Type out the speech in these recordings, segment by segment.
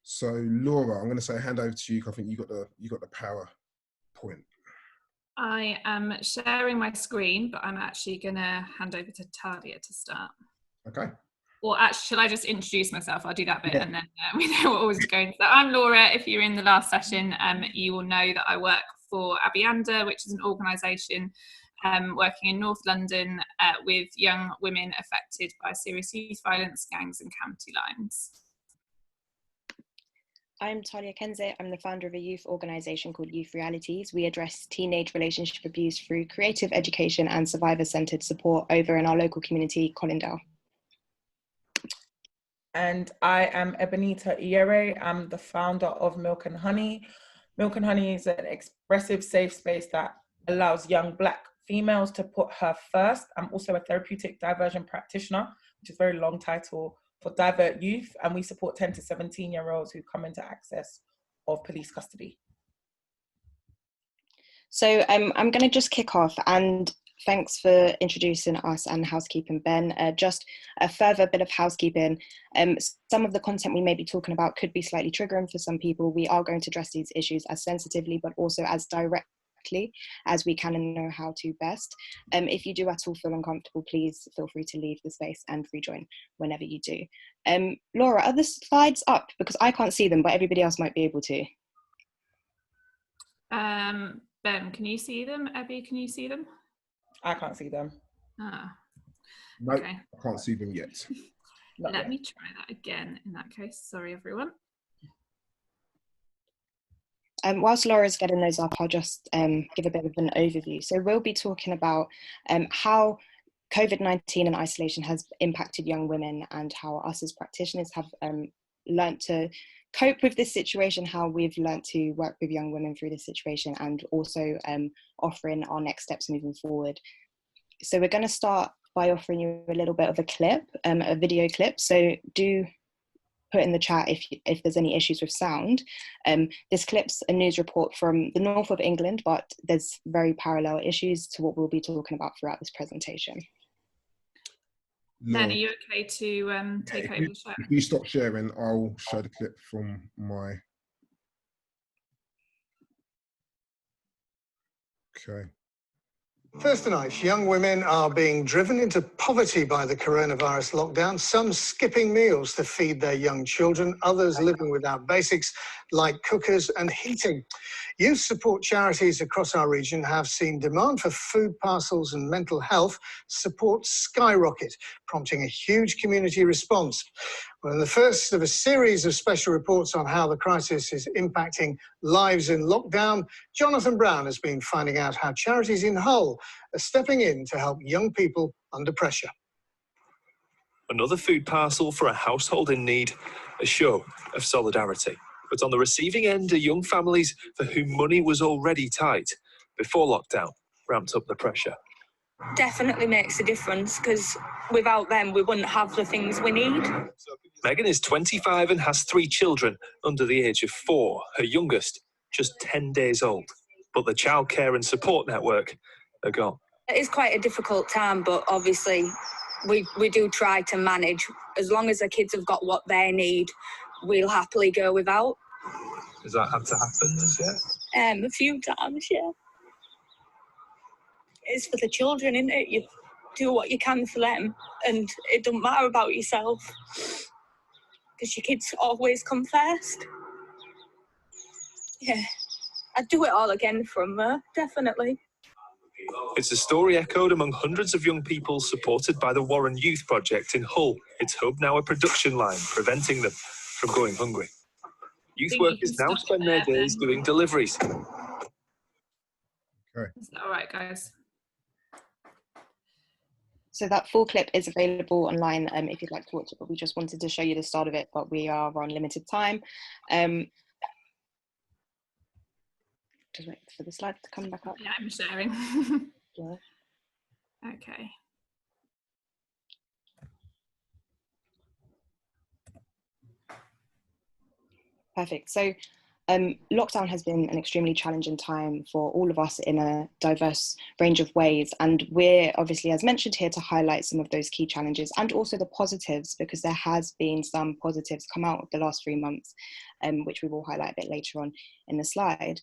So Laura, I'm going to say hand over to you. I think you got the PowerPoint. I am sharing my screen, but I'm actually going to hand over to Talia to start. Okay. Or actually, shall I just introduce myself? I'll do that bit, and then we know what was going. So I'm Laura. If you were in the last session, you will know that I work for Abianda, which is an organisation working in North London with young women affected by serious youth violence, gangs and county lines. I'm Talia Kensit. I'm the founder of a youth organisation called Youth Realities. We address teenage relationship abuse through creative education and survivor-centred support over in our local community, Colindale. And I am Ebinehita Iyere. I'm the founder of Milk and Honey. Milk and Honey is an expressive, safe space that allows young Black females to put her first. I'm also a therapeutic diversion practitioner, which is a very long title, for divert youth, and we support 10 to 17-year-olds who come into access of police custody. So I'm going to just kick off, and thanks for introducing us and housekeeping, Ben. Just a further bit of housekeeping. Some of the content we may be talking about could be slightly triggering for some people. We are going to address these issues as sensitively, but also as directly as we can and know how to best. If you do at all feel uncomfortable, please feel free to leave the space and rejoin whenever you do. Laura, are the slides up? Because I can't see them, but everybody else might be able to. Ben, can you see them? Abby, can you see them? I can't see them. Ah, Nope, okay. I can't see them yet. Let me try that again in that case. Sorry, everyone. Whilst Laura's getting those up, I'll just give a bit of an overview. So we'll be talking about how COVID-19 and isolation has impacted young women and how us as practitioners have learnt to cope with this situation, how we've learnt to work with young women through this situation, and also offering our next steps moving forward. So we're going to start by offering you a little bit of a clip, a video clip. So do put in the chat if there's any issues with sound. This clip's a news report from the north of England, but there's very parallel issues to what we'll be talking about throughout this presentation. Ben, are you okay to take over the show? If you stop sharing, I'll show the clip from my... Okay. First tonight, young women are being driven into poverty by the coronavirus lockdown, some skipping meals to feed their young children, others living without basics like cookers and heating. Youth support charities across our region have seen demand for food parcels and mental health support skyrocket, prompting a huge community response. Well, in the first of a series of special reports on how the crisis is impacting lives in lockdown, Jonathan Brown has been finding out how charities in Hull are stepping in to help young people under pressure. Another food parcel for a household in need, a show of solidarity. But on the receiving end are young families for whom money was already tight before lockdown ramped up the pressure. Definitely makes a difference, because without them we wouldn't have the things we need. Megan is 25 and has 3 children under the age of 4, her youngest just 10 days old. But the childcare and support network are gone. It is quite a difficult time, but obviously we do try to manage. As long as the kids have got what they need, we'll happily go without. Has that had to happen as yet? A few times, yeah. It's for the children, isn't it? You do what you can for them, and it doesn't matter about yourself, because your kids always come first. Yeah, I'd do it all again from her, definitely. It's a story echoed among hundreds of young people supported by the Warren Youth Project in Hull. Its hub now a production line, preventing them from going hungry. Youth workers now spend their days doing deliveries. Okay. Is that all right, guys? So that full clip is available online if you'd like to watch it, but we just wanted to show you the start of it, but we are on limited time. Just wait for the slides to come back up. Yeah, I'm sharing. Yeah. Okay. Perfect. So Lockdown has been an extremely challenging time for all of us in a diverse range of ways. And we're obviously, as mentioned here, to highlight some of those key challenges and also the positives, because there has been some positives come out of the last 3 months, which we will highlight a bit later on in the slide.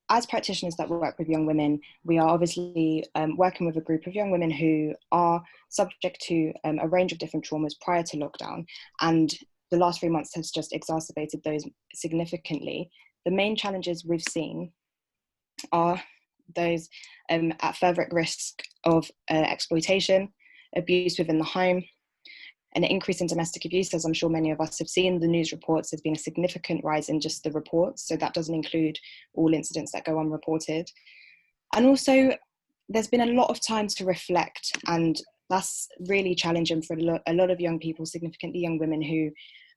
As practitioners that work with young women, we are obviously working with a group of young women who are subject to a range of different traumas prior to lockdown, and the last 3 months has just exacerbated those significantly. The main challenges we've seen are those at further risk of exploitation, abuse within the home, an increase in domestic abuse. As I'm sure many of us have seen the news reports, there's been a significant rise in just the reports, so that doesn't include all incidents that go unreported. And also, there's been a lot of time to reflect, and that's really challenging for a lot of young people, significantly young women who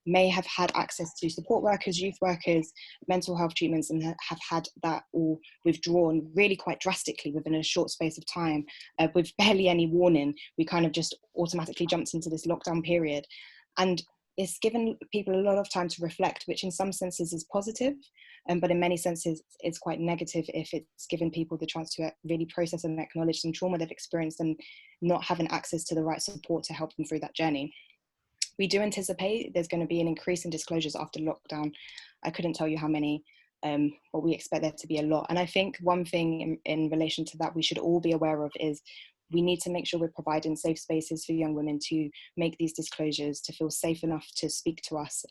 may have had access to support workers, youth workers, mental health treatments, and have had that all withdrawn really quite drastically within a short space of time. With barely any warning, we kind of just automatically jumped into this lockdown period. And it's given people a lot of time to reflect, which in some senses is positive, but in many senses it's quite negative if it's given people the chance to really process and acknowledge some trauma they've experienced and not having access to the right support to help them through that journey. We do anticipate there's going to be an increase in disclosures after lockdown. I couldn't tell you how many, but we expect there to be a lot. And I think one thing in relation to that we should all be aware of is we need to make sure we're providing safe spaces for young women to make these disclosures, to feel safe enough to speak to us,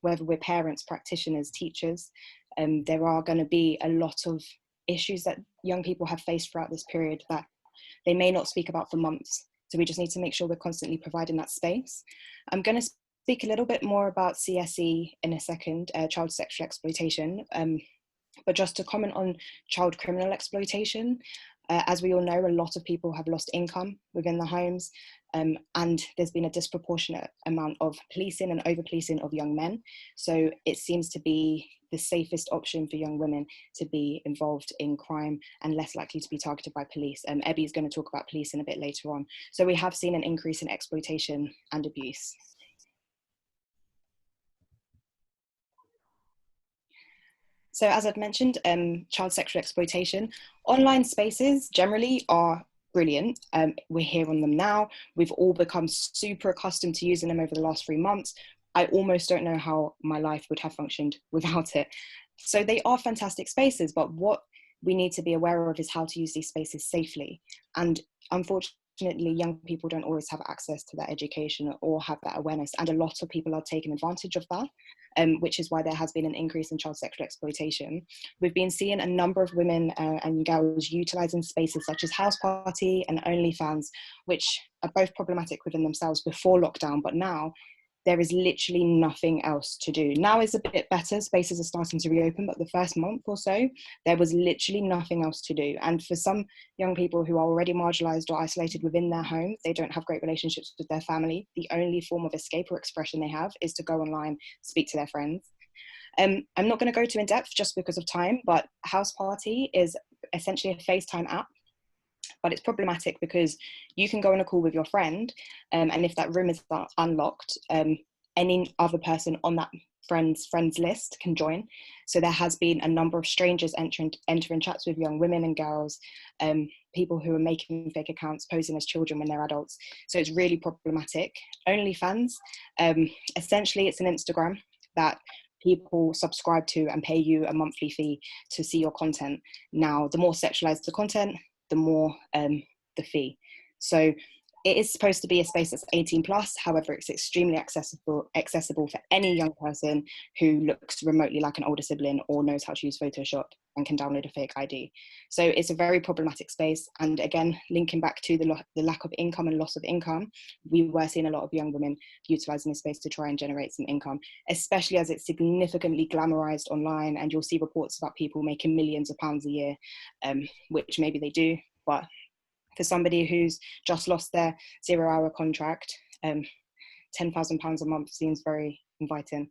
whether we're parents, practitioners, teachers. There are going to be a lot of issues that young people have faced throughout this period that they may not speak about for months. So we just need to make sure we're constantly providing that space. I'm going to speak a little bit more about CSE in a second, child sexual exploitation. But just to comment on child criminal exploitation, as we all know, a lot of people have lost income within the homes, and there's been a disproportionate amount of policing and over-policing of young men. So it seems to be the safest option for young women to be involved in crime and less likely to be targeted by police. Ebby is going to talk about policing a bit later on. So we have seen an increase in exploitation and abuse. So as I've mentioned, child sexual exploitation, online spaces generally are brilliant. We're here on them now. We've all become super accustomed to using them over the last 3 months. I almost don't know how my life would have functioned without it. So they are fantastic spaces, but what we need to be aware of is how to use these spaces safely. And unfortunately, young people don't always have access to that education or have that awareness. And a lot of people are taking advantage of that, which is why there has been an increase in child sexual exploitation. We've been seeing a number of women and girls utilising spaces such as House Party and OnlyFans, which are both problematic within themselves before lockdown, but now there is literally nothing else to do. Now is a bit better, spaces are starting to reopen, but the first month or so, there was literally nothing else to do. And for some young people who are already marginalised or isolated within their homes, they don't have great relationships with their family. The only form of escape or expression they have is to go online, speak to their friends. I'm not going to go too in depth just because of time, but House Party is essentially a FaceTime app. But it's problematic because you can go on a call with your friend, and if that room is unlocked, any other person on that friends list can join. So there has been a number of strangers entering chats with young women and girls, people who are making fake accounts, posing as children when they're adults. So it's really problematic. OnlyFans, essentially it's an Instagram that people subscribe to and pay you a monthly fee to see your content. Now, the more sexualized the content, the more the fee. So it is supposed to be a space that's 18 plus, however, it's extremely accessible for any young person who looks remotely like an older sibling or knows how to use Photoshop and can download a fake ID. So it's a very problematic space. And again, linking back to the lack of income and loss of income, we were seeing a lot of young women utilizing this space to try and generate some income, especially as it's significantly glamorized online. And you'll see reports about people making millions of pounds a year, which maybe they do, but for somebody who's just lost their 0-hour contract, £10,000 a month seems very inviting.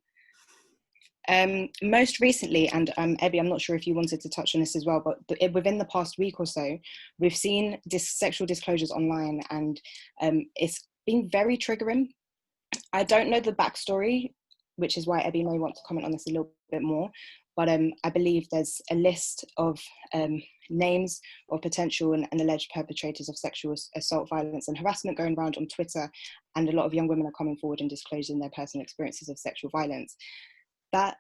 Most recently, and Ebby, I'm not sure if you wanted to touch on this as well, but within the past week or so, we've seen sexual disclosures online, and it's been very triggering. I don't know the backstory which is why Ebby may want to comment on this a little bit more. But I believe there's a list of names of potential and alleged perpetrators of sexual assault, violence and harassment going around on Twitter, and a lot of young women are coming forward and disclosing their personal experiences of sexual violence. That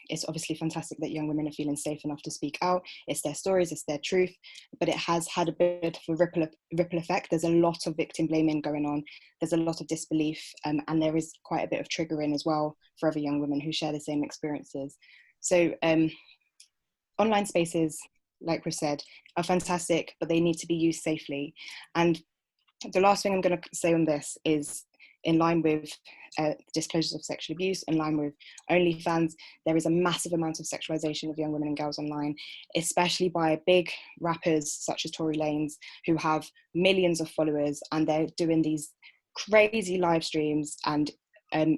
it's obviously fantastic that young women are feeling safe enough to speak out. It's their stories, it's their truth, but it has had a bit of a ripple effect. There's a lot of victim blaming going on. There's a lot of disbelief, and there is quite a bit of triggering as well for other young women who share the same experiences. So online spaces, like we've said, are fantastic, but they need to be used safely. And the last thing I'm going to say on this is, in line with disclosures of sexual abuse, in line with OnlyFans, there is a massive amount of sexualization of young women and girls online, especially by big rappers such as Tory Lanez, who have millions of followers, and they're doing these crazy live streams, and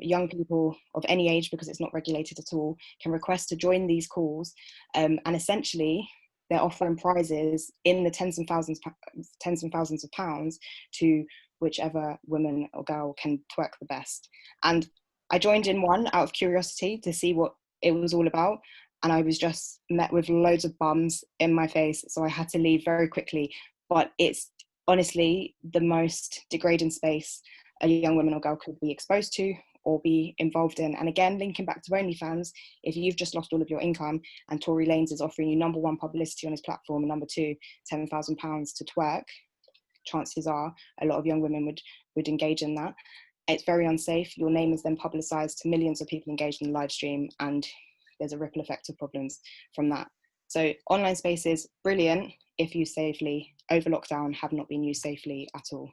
young people of any age, because it's not regulated at all, can request to join these calls, and essentially they're offering prizes in the tens and thousands of pounds to whichever woman or girl can twerk the best. And I joined in one out of curiosity to see what it was all about, and I was just met with loads of bums in my face, so I had to leave very quickly. But it's honestly the most degrading space a young woman or girl could be exposed to or be involved in. And again, linking back to OnlyFans, if you've just lost all of your income and Tory Lanez is offering you number one publicity on his platform and number two, £10,000 to twerk, chances are a lot of young women would engage in that. It's very unsafe. Your name is then publicized to millions of people engaged in the live stream, and there's a ripple effect of problems from that. So online spaces, brilliant if used safely. Over lockdown, have not been used safely at all.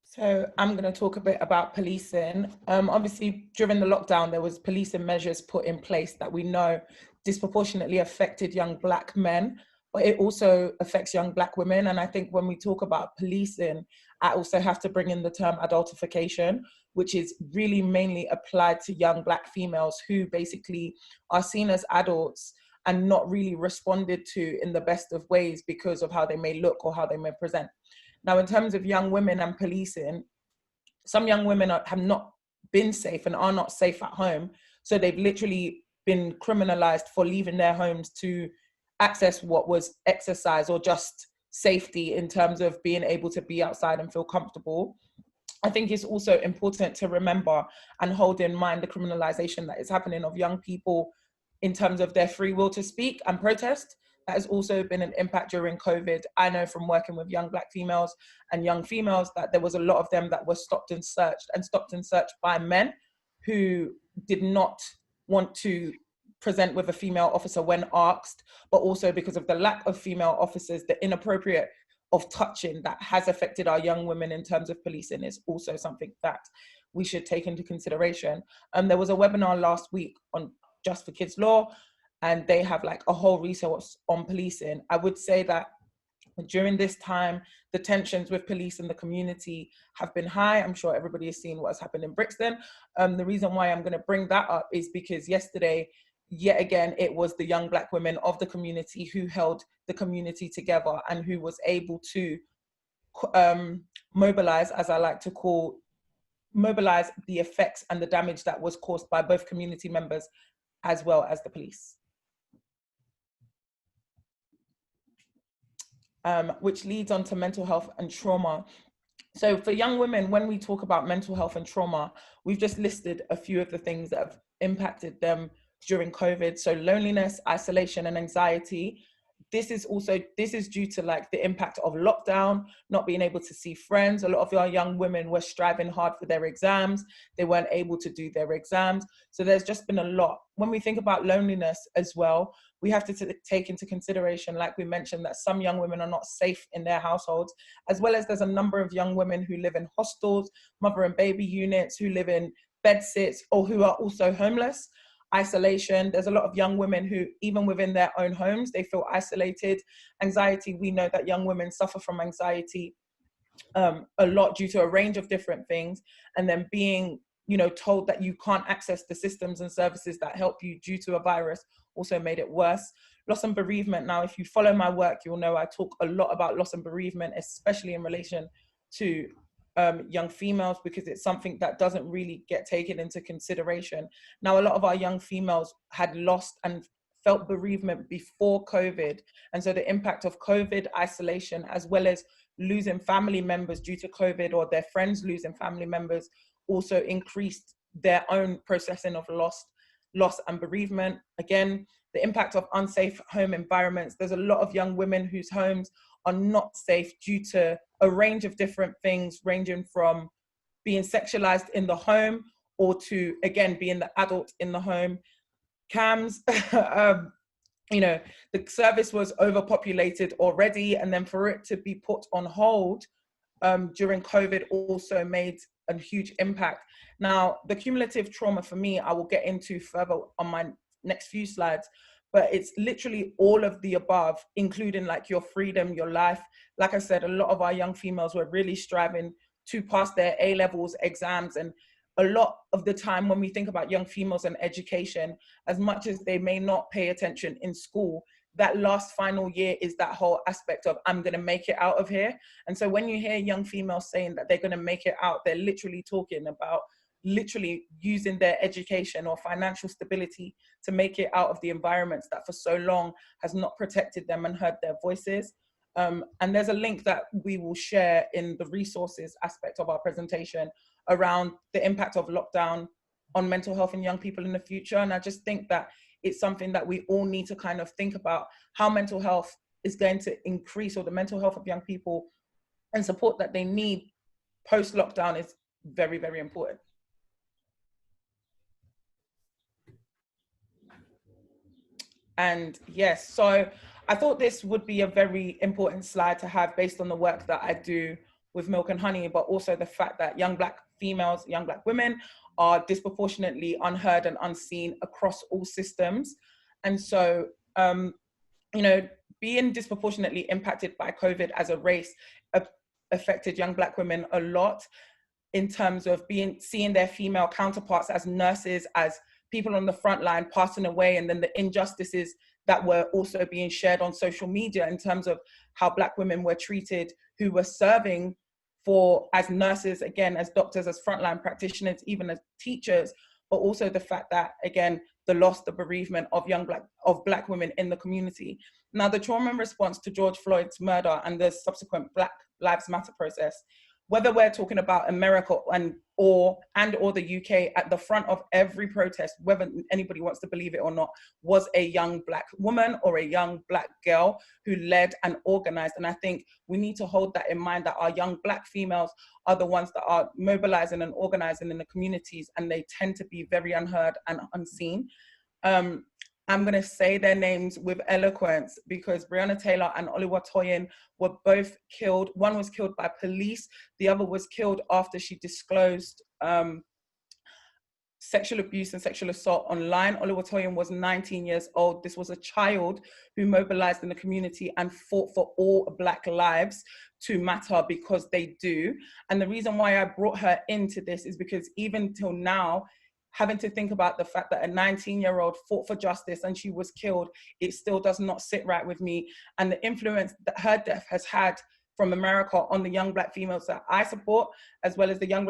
So I'm going to talk a bit about policing. Obviously, during the lockdown, there was policing measures put in place that we know disproportionately affected young Black men, but it also affects young Black women. And I think when we talk about policing, I also have to bring in the term adultification, which is really mainly applied to young Black females who basically are seen as adults and not really responded to in the best of ways because of how they may look or how they may present. Now, in terms of young women and policing, some young women have not been safe and are not safe at home. So they've literally been criminalized for leaving their homes to access what was exercise or just safety in terms of being able to be outside and feel comfortable. I think it's also important to remember and hold in mind the criminalization that is happening of young people in terms of their free will to speak and protest. That has also been an impact during COVID. I know from working with young Black females and young females that there was a lot of them that were stopped and searched by men who did not want to present with a female officer when asked, but also because of the lack of female officers, the inappropriate of touching that has affected our young women in terms of policing is also something that we should take into consideration. There was a webinar last week on Just for Kids Law, and they have like a whole resource on policing. I would say that during this time, the tensions with police and the community have been high. I'm sure everybody has seen what has happened in Brixton. The reason why I'm going to bring that up is because yesterday, yet again, it was the young Black women of the community who held the community together and who was able to mobilize, as I like to call, mobilize the effects and the damage that was caused by both community members as well as the police. Which leads on to mental health and trauma. So for young women, when we talk about mental health and trauma, we've just listed a few of the things that have impacted them during COVID. So loneliness, isolation, and anxiety. This is due to like the impact of lockdown, not being able to see friends. A lot of our young women were striving hard for their exams. They weren't able to do their exams. So there's just been a lot. When we think about loneliness as well, we have to take into consideration, like we mentioned, that some young women are not safe in their households, as well as there's a number of young women who live in hostels, mother and baby units, who live in bedsits, or who are also homeless. Isolation, there's a lot of young women who, even within their own homes, they feel isolated. Anxiety, we know that young women suffer from anxiety a lot due to a range of different things, and then being told that you can't access the systems and services that help you due to a virus also made it worse. Loss and bereavement. Now, if you follow my work, you'll know I talk a lot about loss and bereavement, especially in relation to young females, because it's something that doesn't really get taken into consideration. Now, a lot of our young females had lost and felt bereavement before COVID. And so the impact of COVID isolation, as well as losing family members due to COVID, or their friends losing family members, also increased their own processing of loss and bereavement. Again, the impact of unsafe home environments. There's a lot of young women whose homes are not safe due to a range of different things, ranging from being sexualized in the home, or to, again, being the adult in the home. CAMS, you know, the service was overpopulated already, and then for it to be put on hold during COVID also made a huge impact. Now, the cumulative trauma for me, I will get into further on my next few slides, but it's literally all of the above, including like your freedom, your life. Like I said, a lot of our young females were really striving to pass their A-levels exams, and a lot of the time when we think about young females and education, as much as they may not pay attention in school, that last final year is that whole aspect of, I'm going to make it out of here. And so when you hear young females saying that they're going to make it out, they're literally talking about literally using their education or financial stability to make it out of the environments that for so long has not protected them and heard their voices. And there's a link that we will share in the resources aspect of our presentation around the impact of lockdown on mental health in young people in the future. And I just think that it's something that we all need to kind of think about, how mental health is going to increase, or the mental health of young people and support that they need post-lockdown is very, very important. And yes, so I thought this would be a very important slide to have based on the work that I do with Milk and Honey, but also the fact that young Black females, young Black women are disproportionately unheard and unseen across all systems. And so, you know, being disproportionately impacted by COVID as a race affected young Black women a lot in terms of seeing their female counterparts as nurses, as people on the front line passing away, and then the injustices that were also being shared on social media in terms of how Black women were treated who were serving as nurses, again, as doctors, as frontline practitioners, even as teachers, but also the fact that, again, the loss, the bereavement of Black women in the community. Now, the trauma and response to George Floyd's murder and the subsequent Black Lives Matter process, whether we're talking about America or the UK, at the front of every protest, whether anybody wants to believe it or not, was a young Black woman or a young Black girl who led and organized. And I think we need to hold that in mind, that our young Black females are the ones that are mobilizing and organizing in the communities, and they tend to be very unheard and unseen. I'm going to say their names with eloquence because Breonna Taylor and Oluwatoyin were both killed. One was killed by police. The other was killed after she disclosed sexual abuse and sexual assault online. Oluwatoyin was 19 years old. This was a child who mobilized in the community and fought for all Black lives to matter, because they do. And the reason why I brought her into this is because even till now, having to think about the fact that a 19-year-old fought for justice and she was killed, it still does not sit right with me. And the influence that her death has had from America on the young Black females that I support, as well as the young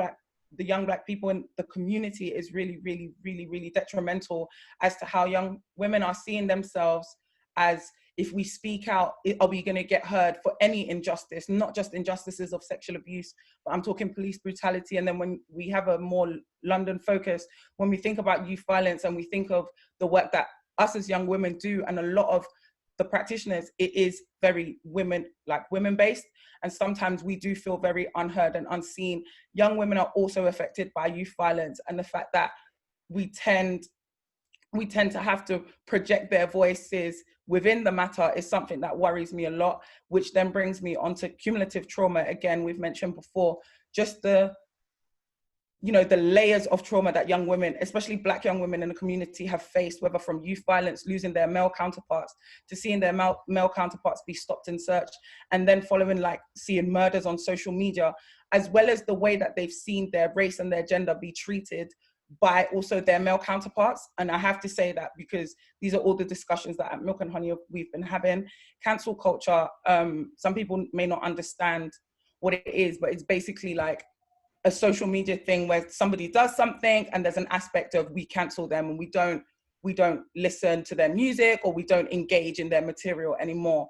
Black people in the community, is really, really, really, really detrimental as to how young women are seeing themselves as, if we speak out, are we going to get heard for any injustice, not just injustices of sexual abuse, but I'm talking police brutality. And then when we have a more London focus, when we think about youth violence and we think of the work that us as young women do, and a lot of the practitioners, it is very women-based. And sometimes we do feel very unheard and unseen. Young women are also affected by youth violence, and the fact that we tend to have to project their voices within the matter is something that worries me a lot, which then brings me onto cumulative trauma. Again, we've mentioned before, just the layers of trauma that young women, especially Black young women in the community, have faced, whether from youth violence, losing their male counterparts, to seeing their male counterparts be stopped and searched, and then following seeing murders on social media, as well as the way that they've seen their race and their gender be treated by also their male counterparts. And I have to say that because these are all the discussions that at Milk and Honey we've been having. Cancel culture, some people may not understand what it is, but it's basically like a social media thing where somebody does something and there's an aspect of we cancel them and we don't listen to their music or we don't engage in their material anymore.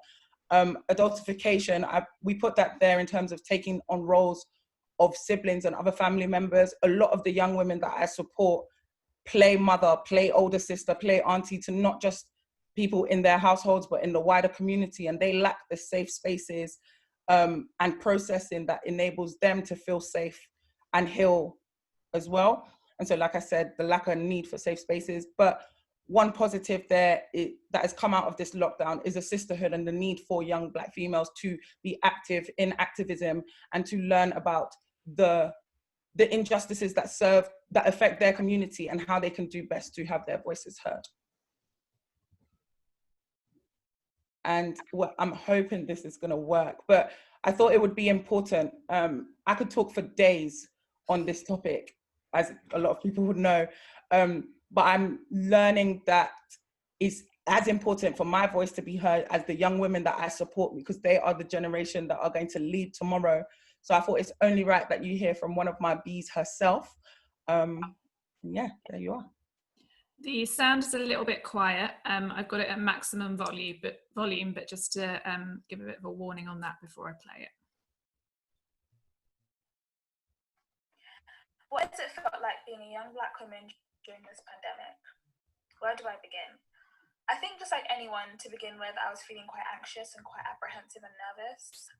Adultification, we put that there in terms of taking on roles of siblings and other family members. A lot of the young women that I support play mother, play older sister, play auntie to not just people in their households, but in the wider community. And they lack the safe spaces and processing that enables them to feel safe and heal as well. And so, like I said, the lack of need for safe spaces. But one positive there that has come out of this lockdown is a sisterhood and the need for young Black females to be active in activism and to learn about the injustices that affect their community and how they can do best to have their voices heard. And I'm hoping this is going to work, but I thought it would be important. I could talk for days on this topic, as a lot of people would know, but I'm learning that it's as important for my voice to be heard as the young women that I support, because they are the generation that are going to lead tomorrow. So I thought it's only right that you hear from one of my bees herself. Yeah, there you are. The sound is a little bit quiet. I've got it at maximum volume, but just to give a bit of a warning on that before I play it. What has it felt like being a young Black woman during this pandemic? Where do I begin? I think just like anyone, to begin with, I was feeling quite anxious and quite apprehensive and nervous.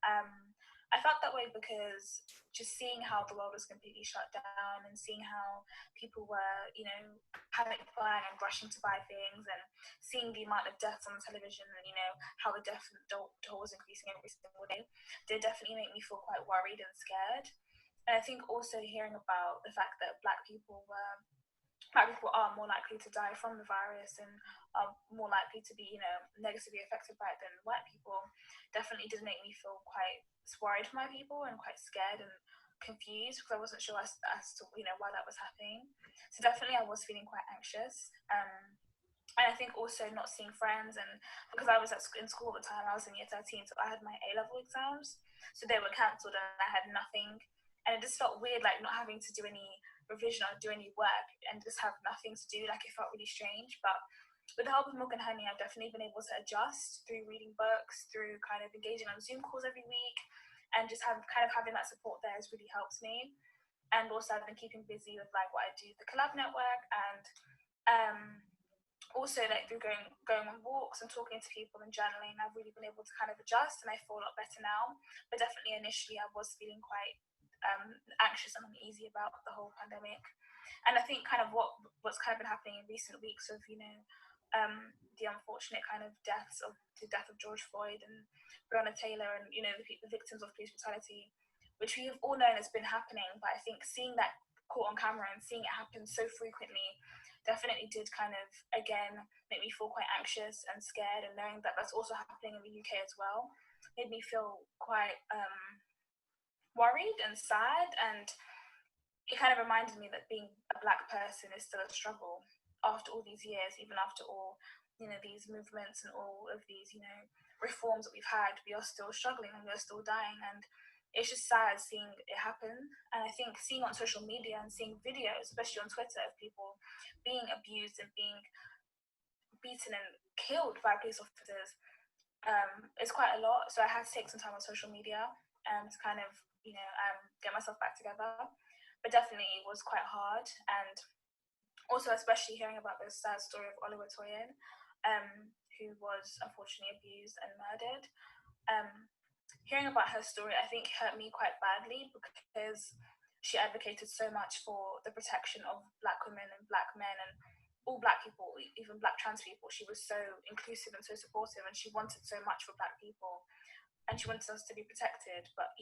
I felt that way because just seeing how the world was completely shut down and seeing how people were, you know, panic buying and rushing to buy things, and seeing the amount of deaths on the television and, you know, how the death toll was increasing every single day, did definitely make me feel quite worried and scared. And I think also hearing about the fact that Black people are more likely to die from the virus and are more likely to be, you know, negatively affected by it than white people, definitely did make me feel quite worried for my people and quite scared and confused, because I wasn't sure as to, you know, why that was happening. So definitely I was feeling quite anxious. And I think also not seeing friends, and because I was in school at the time, I was in year 13, so I had my A-level exams, so they were cancelled and I had nothing. And it just felt weird, like not having to do any revision or do any work and just have nothing to do. Like, it felt really strange. But with the help of Milk and Honey, I've definitely been able to adjust through reading books, through kind of engaging on Zoom calls every week, and just having that support there has really helped me. And also I've been keeping busy with like what I do, the Collab Network, and also like through going on walks and talking to people and journaling. I've really been able to kind of adjust, and I feel a lot better now. But definitely initially I was feeling quite anxious and uneasy about the whole pandemic. And I think kind of what's kind of been happening in recent weeks of, you know, the unfortunate kind of the death of George Floyd and Breonna Taylor, and, you know, the victims of police brutality, which we have all known has been happening. But I think seeing that caught on camera and seeing it happen so frequently definitely did kind of, again, make me feel quite anxious and scared, and knowing that that's also happening in the UK as well made me feel quite worried and sad. And it kind of reminded me that being a Black person is still a struggle after all these years, even after all, you know, these movements and all of these, you know, reforms that we've had. We are still struggling and we're still dying, and it's just sad seeing it happen. And I think seeing on social media and seeing videos, especially on Twitter, of people being abused and being beaten and killed by police officers, it's quite a lot. So I had to take some time on social media to kind of, you know, get myself back together. But definitely it was quite hard. And also especially hearing about the sad story of Oliver Toyin, who was unfortunately abused and murdered. Hearing about her story, I think, hurt me quite badly, because she advocated so much for the protection of Black women and Black men and all Black people, even Black trans people. She was so inclusive and so supportive, and she wanted so much for Black people, and she wanted us to be protected, but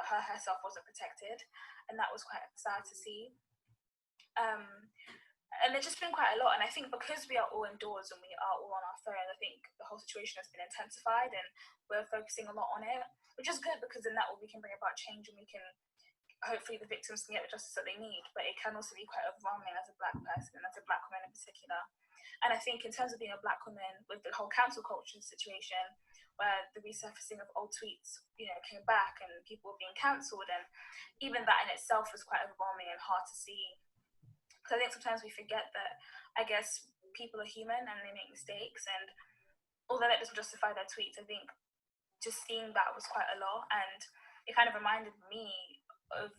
her herself wasn't protected, and that was quite sad to see. And there's just been quite a lot, and I think because we are all indoors and we are all on our phone, I think the whole situation has been intensified, and we're focusing a lot on it, which is good, because in that way we can bring about change, and we can hopefully the victims can get the justice that they need, but it can also be quite overwhelming as a Black person, as a Black woman in particular. And I think in terms of being a Black woman, with the whole cancel culture situation, where the resurfacing of old tweets, came back and people were being cancelled, and even that in itself was quite overwhelming and hard to see. Because I think sometimes we forget that, I guess, people are human and they make mistakes, and although that doesn't justify their tweets, I think just seeing that was quite a lot, and it kind of reminded me of,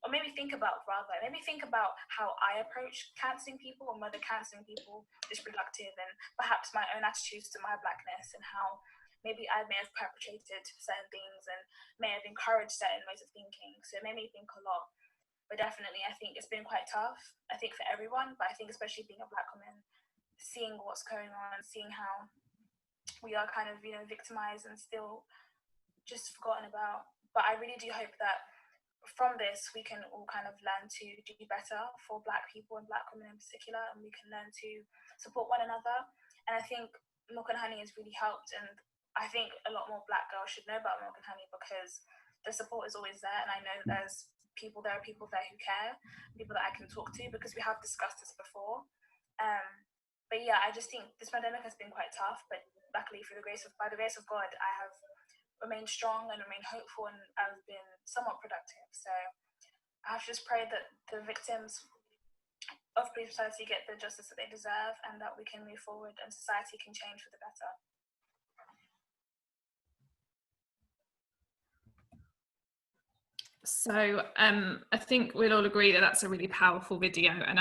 or maybe think about how I approach cancelling people, and whether cancelling people is productive, and perhaps my own attitudes to my Blackness, and how maybe I may have perpetrated certain things and may have encouraged certain ways of thinking. So it made me think a lot. But definitely, I think it's been quite tough, I think for everyone, but I think especially being a Black woman, seeing what's going on, seeing how we are kind of, victimized and still just forgotten about. But I really do hope that from this, we can all kind of learn to do better for Black people and Black women in particular, and we can learn to support one another. And I think Milk and Honey has really helped, and I think a lot more Black girls should know about Milk and Honey, because the support is always there, and I know there are people there who care, people that I can talk to, because we have discussed this before. But yeah, I just think this pandemic has been quite tough, but luckily by the grace of God, I have remained strong and remained hopeful, and I've been somewhat productive. So I have to just pray that the victims of police brutality get the justice that they deserve, and that we can move forward and society can change for the better. So I think we'll all agree that that's a really powerful video, and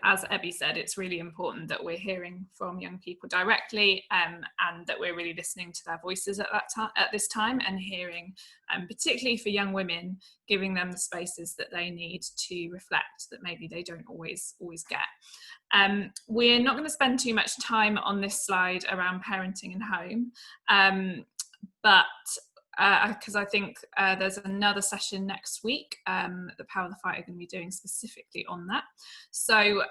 as Ebby said, it's really important that we're hearing from young people directly, and that we're really listening to their voices at this time, and hearing, particularly for young women, giving them the spaces that they need to reflect that maybe they don't always get. We're not going to spend too much time on this slide around parenting and home, but because I think there's another session next week that Power of the Fight are going to be doing specifically on that. So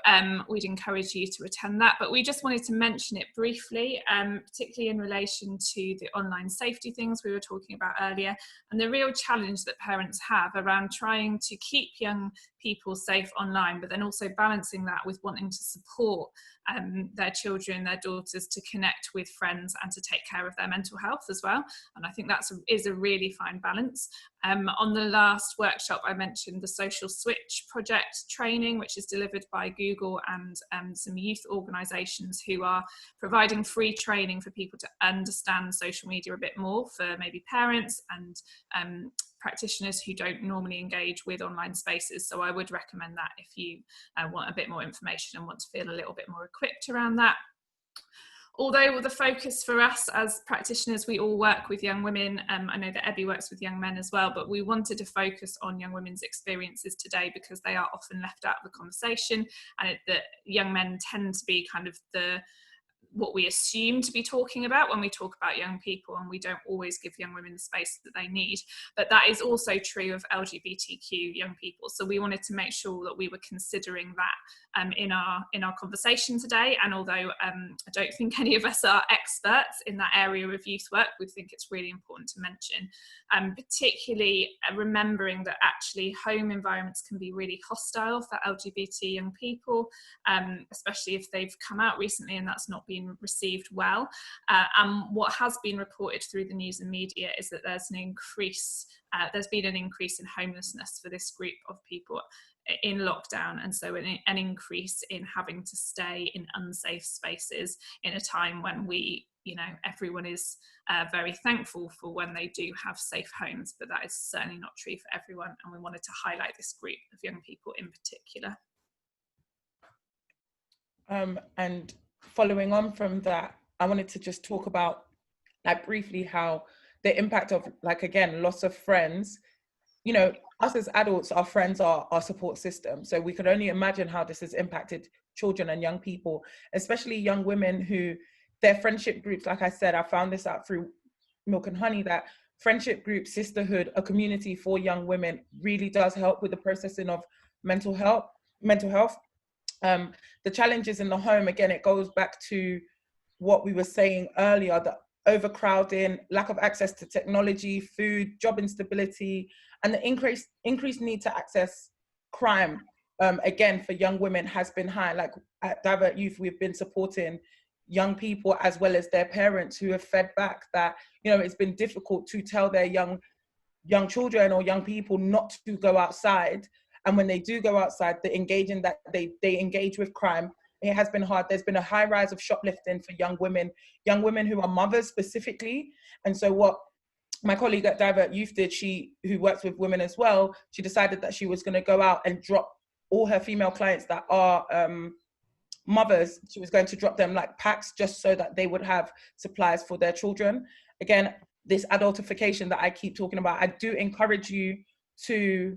we'd encourage you to attend that. But we just wanted to mention it briefly, particularly in relation to the online safety things we were talking about earlier, and the real challenge that parents have around trying to keep young people safe online, but then also balancing that with wanting to support their children, their daughters, to connect with friends and to take care of their mental health as well. And I think that is a really fine balance. On the last workshop, I mentioned the Social Switch project training, which is delivered by Google and some youth organisations who are providing free training for people to understand social media a bit more, for maybe parents and practitioners who don't normally engage with online spaces. So I would recommend that if you want a bit more information and want to feel a little bit more equipped around that. Although the focus for us as practitioners, we all work with young women. I know that Ebby works with young men as well, but we wanted to focus on young women's experiences today because they are often left out of the conversation, and that young men tend to be kind of what we assume to be talking about when we talk about young people, and we don't always give young women the space that they need. But that is also true of LGBTQ young people. So we wanted to make sure that we were considering that in our conversation today. And although I don't think any of us are experts in that area of youth work, we think it's really important to mention, particularly remembering that actually home environments can be really hostile for LGBT young people, especially if they've come out recently and that's not been received well. And what has been reported through the news and media is that there's been an increase in homelessness for this group of people in lockdown, and so an increase in having to stay in unsafe spaces in a time when everyone is very thankful for when they do have safe homes, but that is certainly not true for everyone, and we wanted to highlight this group of young people in particular. And following on from that, I wanted to just talk about briefly how the impact of loss of friends. Us as adults, our friends are our support system. So we could only imagine how this has impacted children and young people, especially young women who their friendship groups, like I said, I found this out through Milk and Honey, that friendship groups, sisterhood, a community for young women really does help with the processing of mental health. The challenges in the home, again, it goes back to what we were saying earlier, the overcrowding, lack of access to technology, food, job instability, And the increased need to access crime, again, for young women has been high. Like at Divert Youth, we've been supporting young people as well as their parents who have fed back that, you know, it's been difficult to tell their young children or young people not to go outside. And when they do go outside, they engage with crime. It has been hard. There's been a high rise of shoplifting for young women who are mothers specifically. And so what my colleague at Divert Youth did, who works with women as well, she decided that she was going to go out and drop all her female clients that are mothers. She was going to drop them like packs just so that they would have supplies for their children. Again, this adultification that I keep talking about, I do encourage you to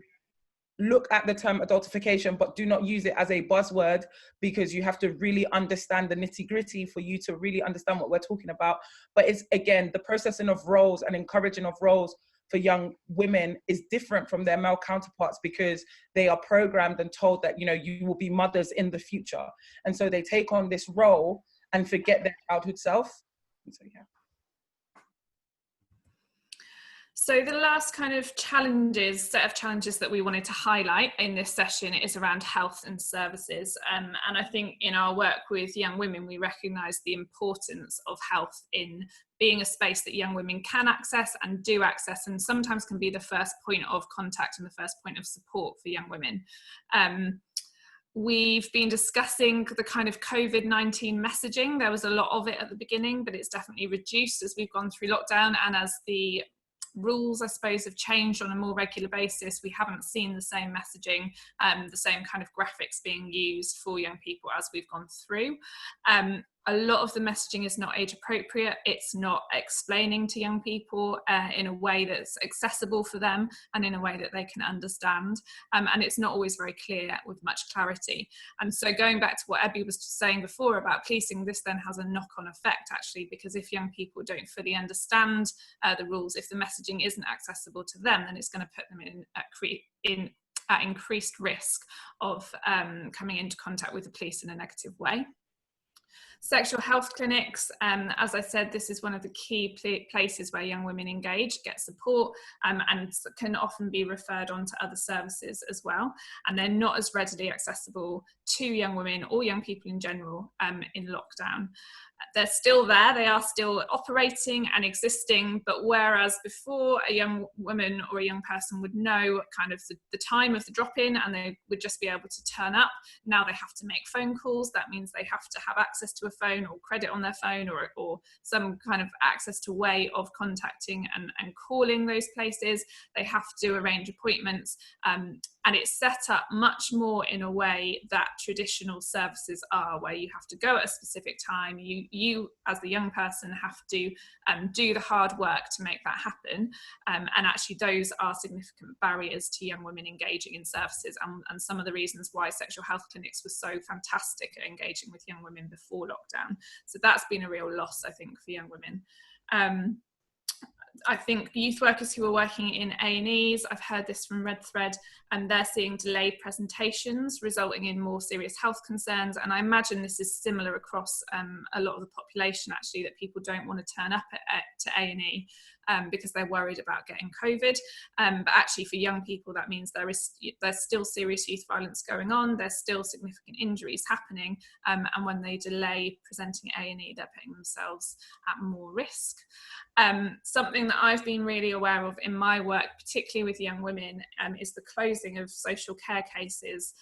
look at the term adultification, but do not use it as a buzzword, because you have to really understand the nitty-gritty for you to really understand what we're talking about. But it's, again, the processing of roles and encouraging of roles for young women is different from their male counterparts, because they are programmed and told that, you know, you will be mothers in the future. And so they take on this role and forget their childhood self. So, yeah. So the last kind of set of challenges that we wanted to highlight in this session is around health and services. And I think in our work with young women, we recognise the importance of health in being a space that young women can access and do access, and sometimes can be the first point of contact and the first point of support for young women. We've been discussing the kind of COVID-19 messaging. There was a lot of it at the beginning, but it's definitely reduced as we've gone through lockdown, and as the rules, I suppose, have changed on a more regular basis. We haven't seen the same messaging, the same kind of graphics being used for young people as we've gone through. A lot of the messaging is not age appropriate. It's not explaining to young people in a way that's accessible for them and in a way that they can understand. And it's not always very clear with much clarity. And so going back to what Abby was saying before about policing, this then has a knock-on effect, actually, because if young people don't fully understand the rules, if the messaging isn't accessible to them, then it's going to put them at increased risk of coming into contact with the police in a negative way. Sexual health clinics, as I said, this is one of the key places where young women engage, get support, and can often be referred on to other services as well. And they're not as readily accessible to young women or young people in general in lockdown. They're still there, they are still operating and existing, but whereas before a young woman or a young person would know kind of the time of the drop-in and they would just be able to turn up, now they have to make phone calls. That means they have to have access to a phone or credit on their phone or some kind of access to way of contacting and calling those places. They have to arrange appointments, and it's set up much more in a way that traditional services are, where you have to go at a specific time. You as the young person have to do the hard work to make that happen, and actually those are significant barriers to young women engaging in services, and some of the reasons why sexual health clinics were so fantastic at engaging with young women before lockdown. So that's been a real loss, I think, for young women. I think youth workers who are working in A&Es, I've heard this from Red Thread, and they're seeing delayed presentations resulting in more serious health concerns. And I imagine this is similar across a lot of the population, actually, that people don't want to turn up to A&E because they're worried about getting COVID. But actually for young people, that means there's still serious youth violence going on, there's still significant injuries happening, and when they delay presenting at A&E, they're putting themselves at more risk. Something that I've been really aware of in my work, particularly with young women, is the closing of social care cases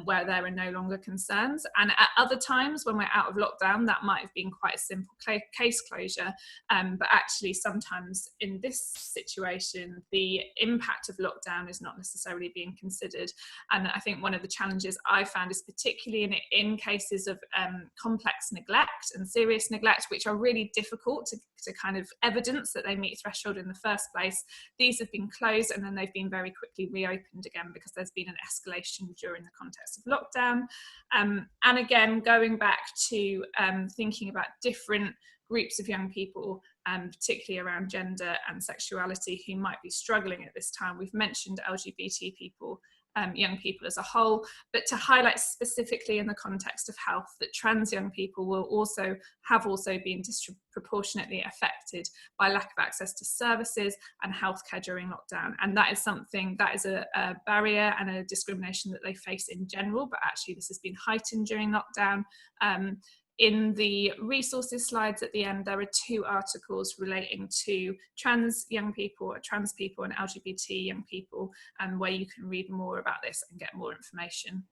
where there are no longer concerns. And at other times when we're out of lockdown, that might have been quite a simple case closure. But actually sometimes in this situation, the impact of lockdown is not necessarily being considered. And I think one of the challenges I found is particularly in cases of complex neglect and serious neglect, which are really difficult to kind of evidence that they meet threshold in the first place. These have been closed and then they've been very quickly reopened again because there's been an escalation during the context of lockdown. And again, going back to thinking about different groups of young people, particularly around gender and sexuality, who might be struggling at this time. We've mentioned LGBT people young people as a whole, but to highlight specifically in the context of health that trans young people have also been disproportionately affected by lack of access to services and healthcare during lockdown. And that is something that is a barrier and a discrimination that they face in general, but actually this has been heightened during lockdown. In the resources slides at the end, there are 2 articles relating to trans young people, trans people and LGBT young people, where you can read more about this and get more information.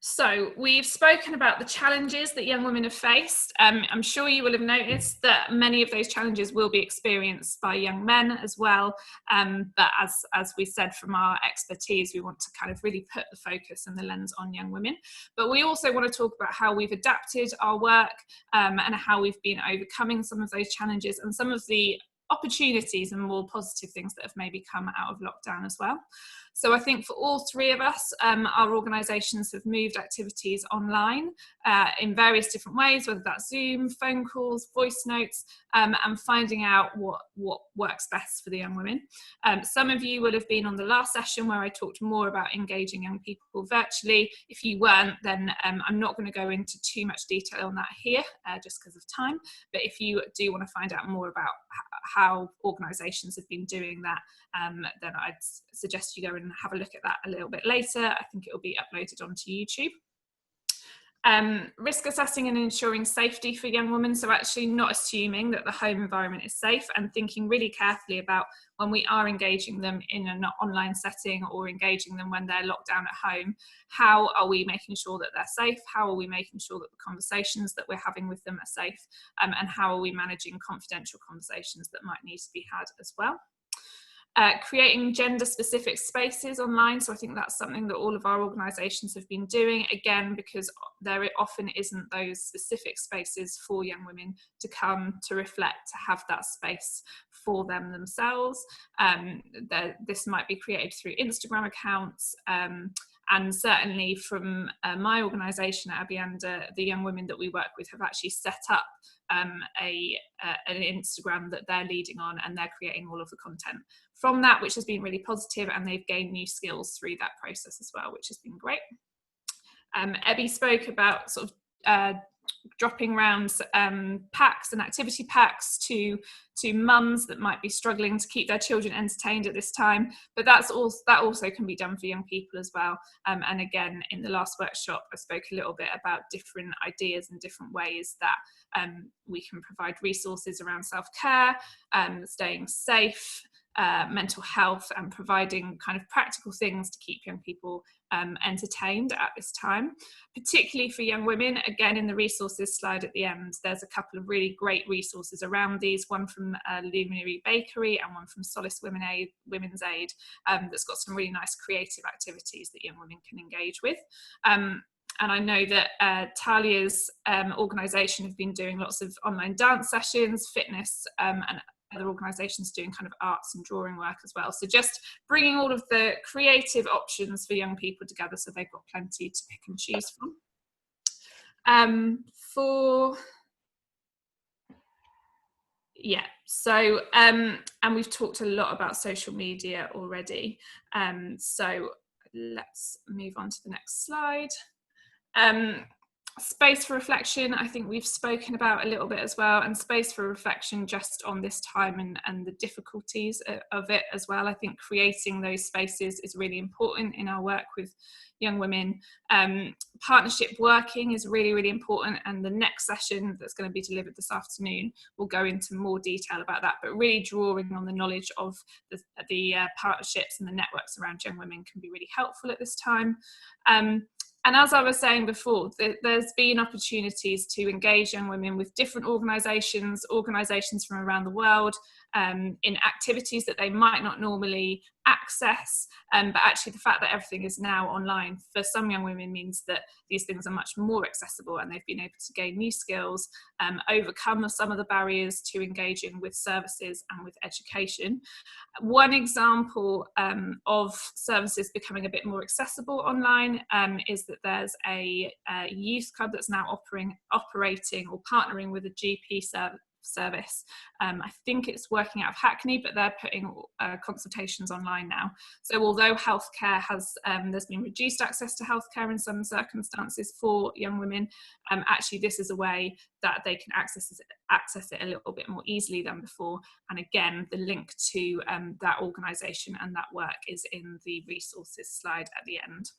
So we've spoken about the challenges that young women have faced. I'm sure you will have noticed that many of those challenges will be experienced by young men as well. But as we said, from our expertise, we want to kind of really put the focus and the lens on young women. But we also want to talk about how we've adapted our work and how we've been overcoming some of those challenges and some of the opportunities and more positive things that have maybe come out of lockdown as well. So I think for all 3 of us, our organisations have moved activities online in various different ways, whether that's Zoom, phone calls, voice notes, and finding out what works best for the young women. Some of you will have been on the last session where I talked more about engaging young people virtually. If you weren't, then I'm not going to go into too much detail on that here, just because of time. But if you do want to find out more about how organisations have been doing that, then I'd suggest you go and have a look at that a little bit later. I think it will be uploaded onto YouTube. Risk assessing and ensuring safety for young women, so actually not assuming that the home environment is safe and thinking really carefully about when we are engaging them in an online setting or engaging them when they're locked down at home, how are we making sure that they're safe, how are we making sure that the conversations that we're having with them are safe, and how are we managing confidential conversations that might need to be had as well. Creating gender-specific spaces online, so I think that's something that all of our organisations have been doing, again because there often isn't those specific spaces for young women to come, to reflect, to have that space for them themselves. This might be created through Instagram accounts, and certainly from my organisation at Abianda, the young women that we work with have actually set up an Instagram that they're leading on, and they're creating all of the content from that, which has been really positive, and they've gained new skills through that process as well, which has been great. Ebby spoke about sort of dropping around packs and activity packs to mums that might be struggling to keep their children entertained at this time, but that also can be done for young people as well. And again, in the last workshop I spoke a little bit about different ideas and different ways that we can provide resources around self-care, staying safe, mental health, and providing kind of practical things to keep young people entertained at this time, particularly for young women. Again, in the resources slide at the end, there's a couple of really great resources around these, one from Luminary Bakery and one from Solace Women's Aid, that's got some really nice creative activities that young women can engage with. And I know that Talia's organisation have been doing lots of online dance sessions, fitness, and other organisations doing kind of arts and drawing work as well. So just bringing all of the creative options for young people together so they've got plenty to pick and choose from. And we've talked a lot about social media already. So let's move on to the next slide. Space for reflection, I think we've spoken about a little bit as well, and space for reflection just on this time and the difficulties of it as well. I think creating those spaces is really important in our work with young women. Partnership working is really, really important, and the next session that's going to be delivered this afternoon will go into more detail about that, but really drawing on the knowledge of the partnerships and the networks around young women can be really helpful at this time. And as I was saying before, there's been opportunities to engage young women with different organisations from around the world, in activities that they might not normally access, but actually the fact that everything is now online for some young women means that these things are much more accessible, and they've been able to gain new skills, overcome some of the barriers to engaging with services and with education. One example of services becoming a bit more accessible online is that there's a youth club that's now operating or partnering with a GP service. I think it's working out of Hackney, but they're putting consultations online now. So although healthcare has, there's been reduced access to healthcare in some circumstances for young women, actually this is a way that they can access it a little bit more easily than before. And again, the link to that organisation and that work is in the resources slide at the end.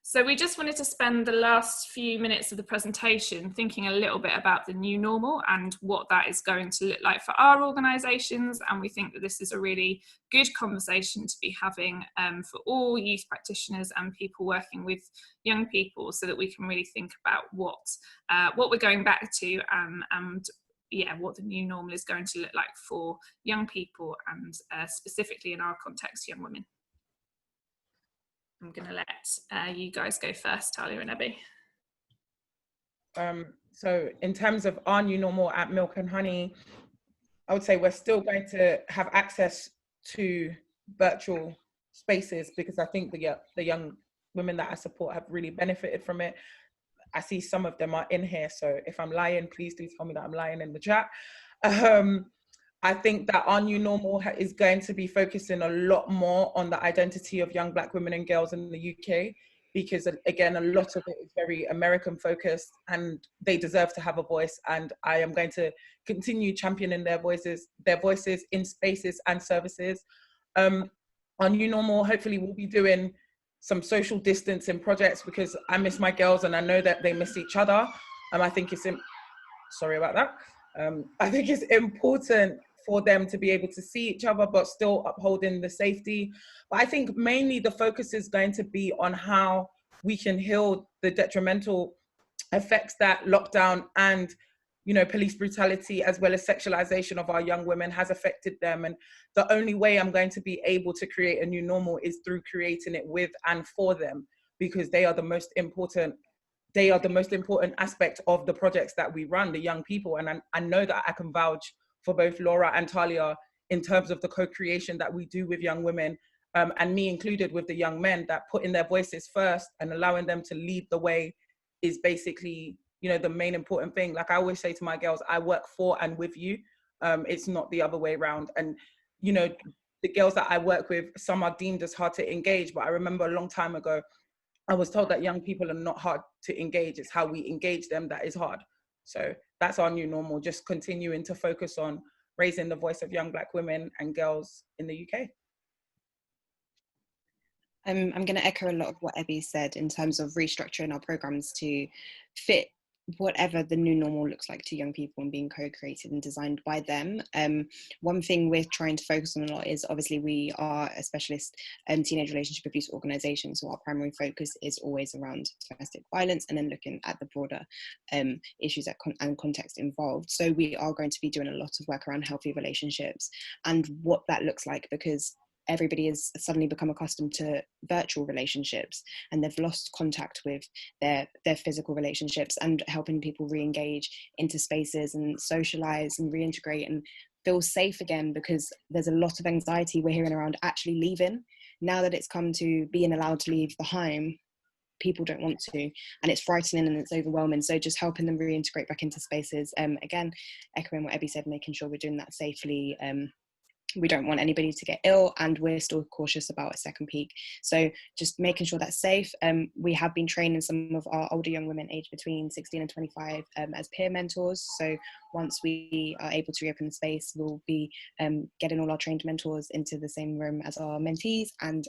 So we just wanted to spend the last few minutes of the presentation thinking a little bit about the new normal and what that is going to look like for our organisations. And we think that this is a really good conversation to be having for all youth practitioners and people working with young people, so that we can really think about what we're going back to and yeah, what the new normal is going to look like for young people and specifically in our context, young women. I'm going to let you guys go first, Talia and Abby. So in terms of our new normal at Milk and Honey, I would say we're still going to have access to virtual spaces, because I think the young women that I support have really benefited from it. I see some of them are in here, so if I'm lying, please do tell me that I'm lying in the chat. I think that our new normal is going to be focusing a lot more on the identity of young Black women and girls in the UK, because again, a lot of it is very American focused and they deserve to have a voice. And I am going to continue championing their voices in spaces and services. Our new normal, hopefully we'll be doing some social distancing projects, because I miss my girls and I know that they miss each other. I think it's, sorry about that. I think it's important for them to be able to see each other, but still upholding the safety. But I think mainly the focus is going to be on how we can heal the detrimental effects that lockdown and, you know, police brutality as well as sexualization of our young women has affected them. And the only way I'm going to be able to create a new normal is through creating it with and for them, because they are the most important aspect of the projects that we run, the young people. And I know that I can vouch for both Laura and Talia in terms of the co-creation that we do with young women, and me included with the young men, that putting their voices first and allowing them to lead the way is basically, you know, the main important thing. Like I always say to my girls, I work for and with you. It's not the other way around. And, you know, the girls that I work with, some are deemed as hard to engage, but I remember a long time ago, I was told that young people are not hard to engage. It's how we engage them that is hard. So that's our new normal, just continuing to focus on raising the voice of young Black women and girls in the UK. I'm going to echo a lot of what Ebby said in terms of restructuring our programs to fit whatever the new normal looks like to young people and being co-created and designed by them. One thing we're trying to focus on a lot is, obviously we are a specialist teenage relationship abuse organisation, so our primary focus is always around domestic violence and then looking at the broader issues and context involved. So we are going to be doing a lot of work around healthy relationships and what that looks like, because everybody has suddenly become accustomed to virtual relationships and they've lost contact with their physical relationships, and helping people re-engage into spaces and socialize and reintegrate and feel safe again, because there's a lot of anxiety we're hearing around actually leaving. Now that it's come to being allowed to leave the home, people don't want to, and it's frightening and it's overwhelming. So just helping them reintegrate back into spaces. Again, echoing what Ebby said, making sure we're doing that safely. We don't want anybody to get ill, and we're still cautious about a second peak. So just making sure that's safe. We have been training some of our older young women aged between 16 and 25 as peer mentors. So once we are able to reopen the space, we'll be getting all our trained mentors into the same room as our mentees and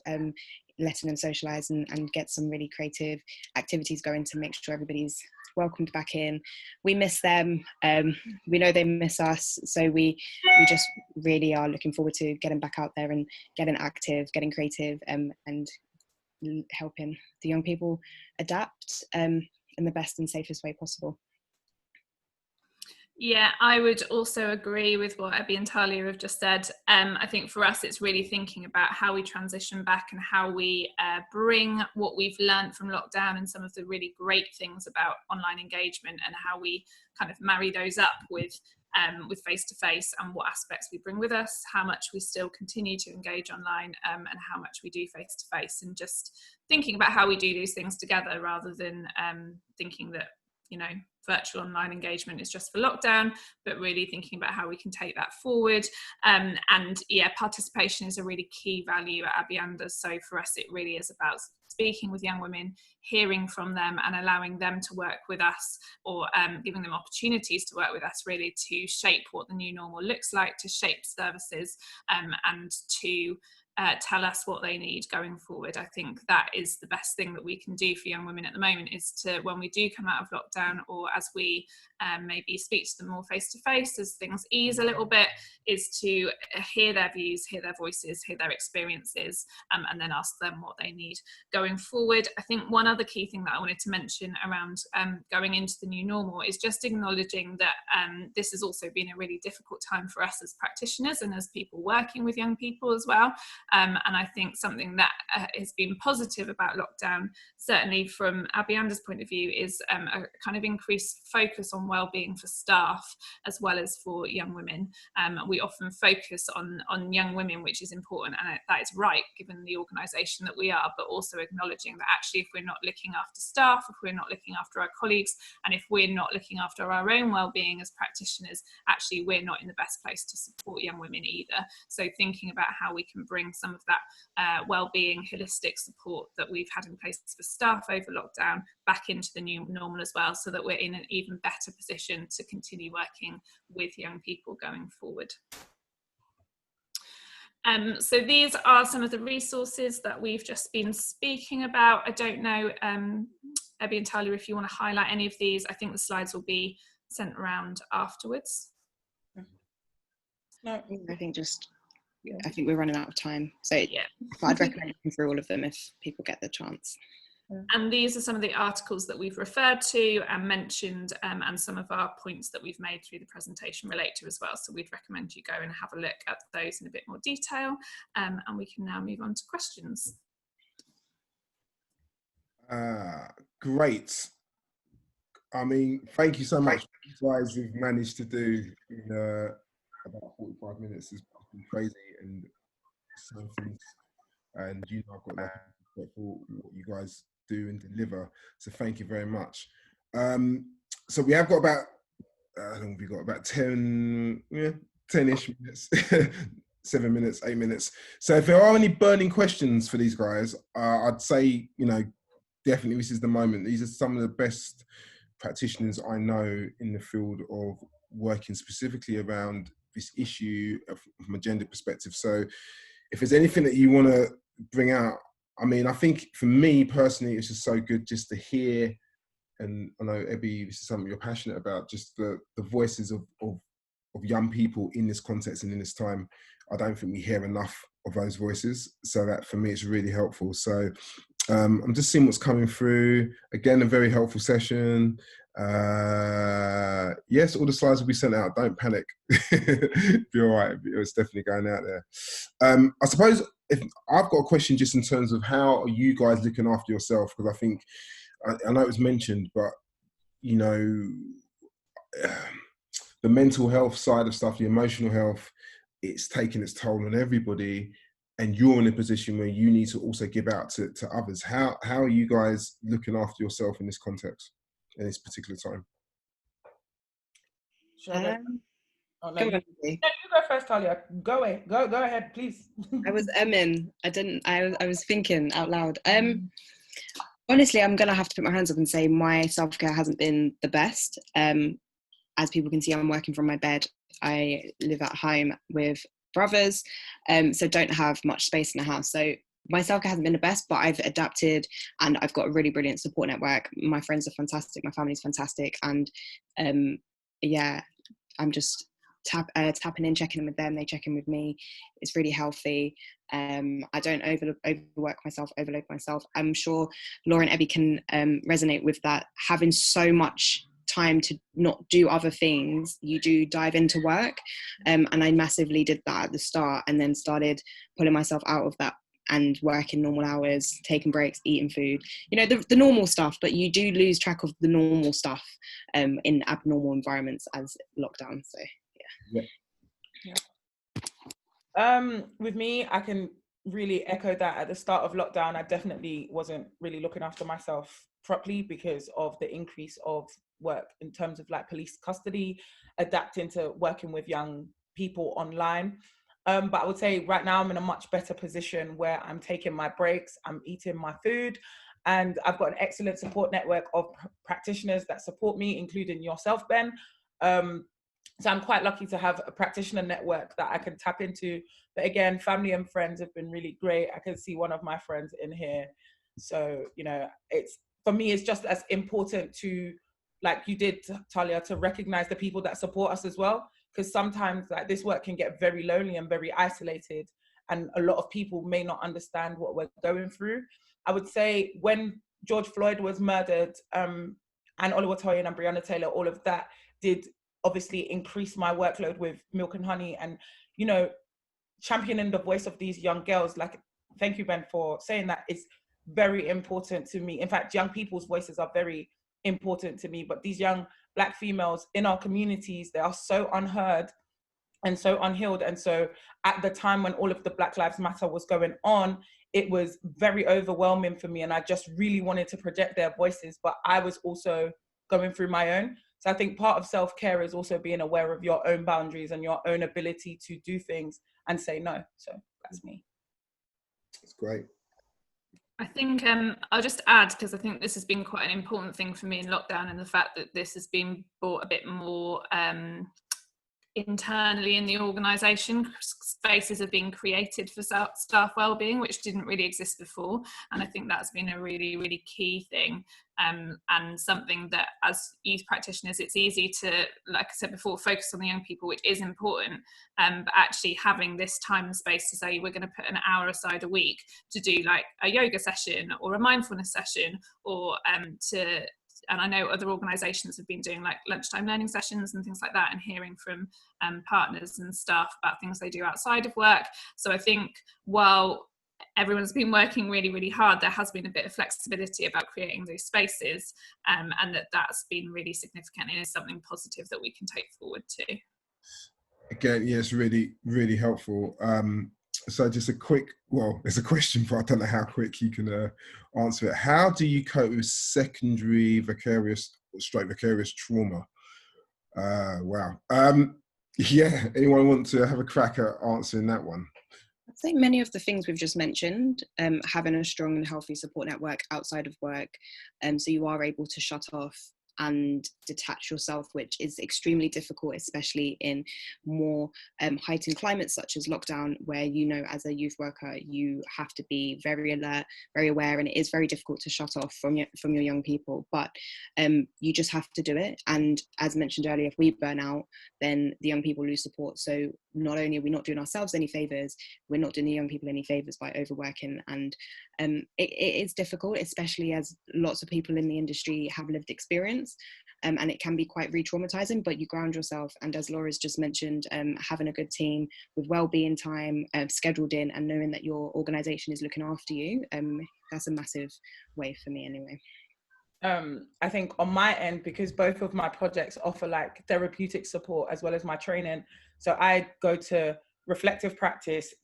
letting them socialise and get some really creative activities going to make sure everybody's welcomed back in. We miss them. We know they miss us. So we just really are looking forward to getting back out there and getting active, getting creative, and helping the young people adapt in the best and safest way possible. Yeah, I would also agree with what Abby and Talia have just said. I think for us, it's really thinking about how we transition back and how we bring what we've learned from lockdown and some of the really great things about online engagement, and how we kind of marry those up with face-to-face, and what aspects we bring with us, how much we still continue to engage online, and how much we do face-to-face, and just thinking about how we do these things together rather than thinking that, you know, virtual online engagement is just for lockdown, but really thinking about how we can take that forward. And yeah, participation is a really key value at Abianda. So for us, it really is about speaking with young women, hearing from them and allowing them to work with us, or giving them opportunities to work with us, really to shape what the new normal looks like, to shape services, and to tell us what they need going forward. I think that is the best thing that we can do for young women at the moment, is to, when we do come out of lockdown, or as we maybe speak to them more face to face as things ease a little bit, is to hear their views, hear their voices, hear their experiences, and then ask them what they need going forward. I think one other key thing that I wanted to mention around going into the new normal is just acknowledging that this has also been a really difficult time for us as practitioners and as people working with young people as well. And I think something that has been positive about lockdown, certainly from Abianda's point of view, is a kind of increased focus on wellbeing for staff as well as for young women. We often focus on young women, which is important, and that is right given the organisation that we are, but also acknowledging that actually if we're not looking after staff, if we're not looking after our colleagues, and if we're not looking after our own wellbeing as practitioners, actually we're not in the best place to support young women either. So thinking about how we can bring some of that wellbeing, holistic support that we've had in place for staff over lockdown back into the new normal as well, so that we're in an even better position to continue working with young people going forward. So these are some of the resources that we've just been speaking about. I don't know, Ebby and Talia, if you want to highlight any of these. I think the slides will be sent around afterwards. No, I think I think we're running out of time. So yeah, I'd recommend looking through all of them if people get the chance. And these are some of the articles that we've referred to and mentioned, and some of our points that we've made through the presentation relate to as well. So we'd recommend you go and have a look at those in a bit more detail, and we can now move on to questions. Great. I mean, thank you so much. You guys have managed to do in about 45 minutes. It's been crazy, and something, and you know, I've got that respect for what you guys do and deliver. So thank you very much. So we have got about, I think we've got about 10-ish minutes, 7 minutes, 8 minutes. So if there are any burning questions for these guys, I'd say, you know, definitely this is the moment. These are some of the best practitioners I know in the field of working specifically around this issue from a gender perspective. So if there's anything that you want to bring out, I mean, I think for me personally, it's just so good just to hear, and I know, Ebby, this is something you're passionate about, just the voices of young people in this context and in this time. I don't think we hear enough of those voices. So that for me, it's really helpful. So I'm just seeing what's coming through. Again, a very helpful session. Yes, all the slides will be sent out. Don't panic. Be all right. It's definitely going out there. I suppose if I've got a question just in terms of how are you guys looking after yourself? Because I think, I know it was mentioned, but, you know, the mental health side of stuff, the emotional health, it's taking its toll on everybody. And you're in a position where you need to also give out to others. How are you guys looking after yourself in this context, in this particular time? You go first, Talia. Go ahead, please. I was I was thinking out loud. Honestly, I'm gonna have to put my hands up and say my self-care hasn't been the best. As people can see, I'm working from my bed. I live at home with brothers, so don't have much space in the house. So my self-care hasn't been the best, but I've adapted and I've got a really brilliant support network. My friends are fantastic, my family's fantastic, and yeah, I'm just tapping in, checking in with them, they check in with me. It's really healthy. I don't overwork myself, overload myself. I'm sure Laura and Ebby can resonate with that. Having so much time to not do other things, you do dive into work, and I massively did that at the start, and then started pulling myself out of that and working normal hours, taking breaks, eating food, you know, the normal stuff, but you do lose track of the normal stuff in abnormal environments as lockdown. So with me, I can really echo that. At the start of lockdown, I definitely wasn't really looking after myself properly because of the increase of work in terms of like police custody, adapting to working with young people online. But I would say right now I'm in a much better position where I'm taking my breaks, I'm eating my food, and I've got an excellent support network of practitioners that support me, including yourself, Ben. So I'm quite lucky to have a practitioner network that I can tap into. But again, family and friends have been really great. I can see one of my friends in here. So, you know, it's, for me, it's just as important to, like you did, Talia, to recognize the people that support us as well. Because sometimes like this work can get very lonely and very isolated, and a lot of people may not understand what we're going through. I would say when George Floyd was murdered, and Oliver Toyin and Breonna Taylor, all of that did obviously increase my workload with Milk and Honey, and, you know, championing the voice of these young girls. Like, thank you, Ben, for saying that. It's very important to me. In fact, young people's voices are very important to me, but these young Black females in our communities, they are so unheard and so unhealed. And so at the time when all of the Black Lives Matter was going on, it was very overwhelming for me, and I just really wanted to project their voices, but I was also going through my own. So I think part of self-care is also being aware of your own boundaries and your own ability to do things and say no. So that's me. That's great. I think I'll just add, because I think this has been quite an important thing for me in lockdown, and the fact that this has been brought a bit more internally in the organisation. Spaces have been created for staff wellbeing, which didn't really exist before, and I think that's been a really, really key thing, and something that as youth practitioners it's easy to, like I said before, focus on the young people, which is important, but actually having this time and space to say we're going to put an hour aside a week to do like a yoga session or a mindfulness session, or and I know other organisations have been doing like lunchtime learning sessions and things like that, and hearing from partners and staff about things they do outside of work. So I think while everyone's been working really, really hard, there has been a bit of flexibility about creating those spaces, and that's been really significant and is something positive that we can take forward too. Again, yes, really, really helpful. So just a quick, well, there's a question, but I don't know how quick you can answer it. How do you cope with secondary vicarious trauma? Wow. Yeah, anyone want to have a crack at answering that one? I think many of the things we've just mentioned, having a strong and healthy support network outside of work, so you are able to shut off and detach yourself, which is extremely difficult, especially in more heightened climates such as lockdown, where, you know, as a youth worker, you have to be very alert, very aware, and it is very difficult to shut off from your young people. But you just have to do it. And as mentioned earlier, if we burn out, then the young people lose support. So not only are we not doing ourselves any favors, we're not doing the young people any favors by overworking. And it is difficult, especially as lots of people in the industry have lived experience, and it can be quite re-traumatizing, but you ground yourself. And as Laura's just mentioned, having a good team with well-being time scheduled in, and knowing that your organization is looking after you, that's a massive way for me anyway. I think on my end, because both of my projects offer like therapeutic support as well as my training, so I go to reflective practice,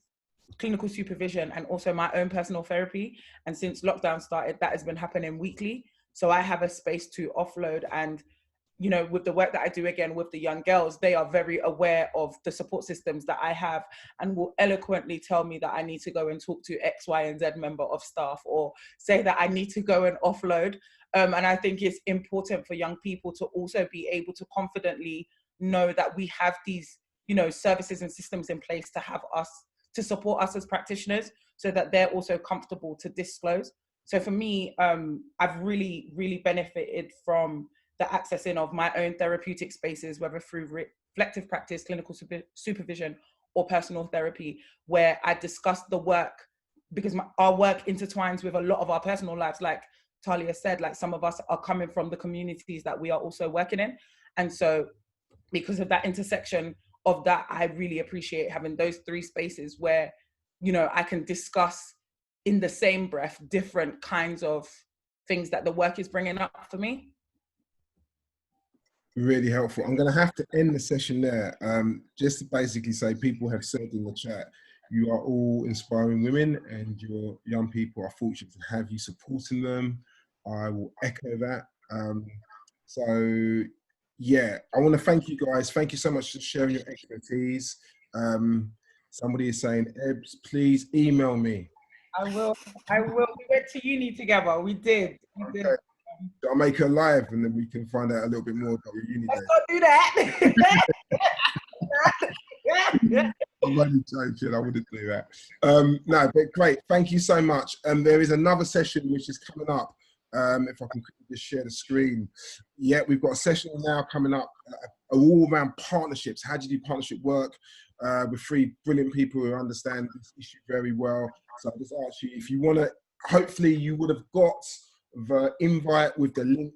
clinical supervision, and also my own personal therapy. And since lockdown started, that has been happening weekly. So I have a space to offload. And, you know, with the work that I do again with the young girls, they are very aware of the support systems that I have, and will eloquently tell me that I need to go and talk to X, Y, and Z member of staff, or say that I need to go and offload. And I think it's important for young people to also be able to confidently know that we have these, you know, services and systems in place to have us, to support us as practitioners, so that they're also comfortable to disclose. So for me, I've really, really benefited from the accessing of my own therapeutic spaces, whether through reflective practice, clinical supervision, or personal therapy, where I discuss the work, because our work intertwines with a lot of our personal lives. Like Talia said, like some of us are coming from the communities that we are also working in. And so because of that intersection of that, I really appreciate having those three spaces where, you know, I can discuss in the same breath different kinds of things that the work is bringing up for me. Really helpful. I'm going to have to end the session there. Just to basically say, people have said in the chat, you are all inspiring women, and your young people are fortunate to have you supporting them. I will echo that. So yeah, I want to thank you guys. Thank you so much for sharing your expertise. Somebody is saying, Ebs, please email me. I will. We went to uni together. We did. Okay. I'll make her live and then we can find out a little bit more about your uni days. Let's not do that. I'm only joking, I wouldn't do that. No, but great, thank you so much. There is another session which is coming up. If I can just share the screen. Yeah, we've got a session now coming up, all around partnerships. How do you do partnership work with three brilliant people who understand this issue very well. So I just ask you, if you want to, hopefully you would have got the invite with the link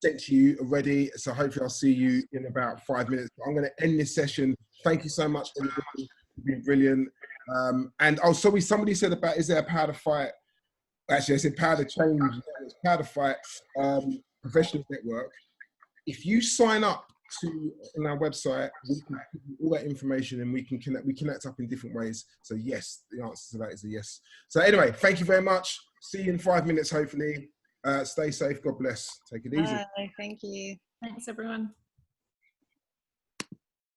sent to you already. So hopefully I'll see you in about 5 minutes. I'm going to end this session. Thank you so much, everybody. You've been brilliant. And oh, sorry, somebody said about, is there a power to fight? Actually, I said power to change. It's power to fight professionals network. If you sign up on our website, we can give you all that information and we connect up in different ways. So yes, the answer to that is a yes. So anyway, thank you very much. See you in 5 minutes, hopefully. Stay safe. God bless. Take it easy. Bye. Thank you. Thanks, everyone.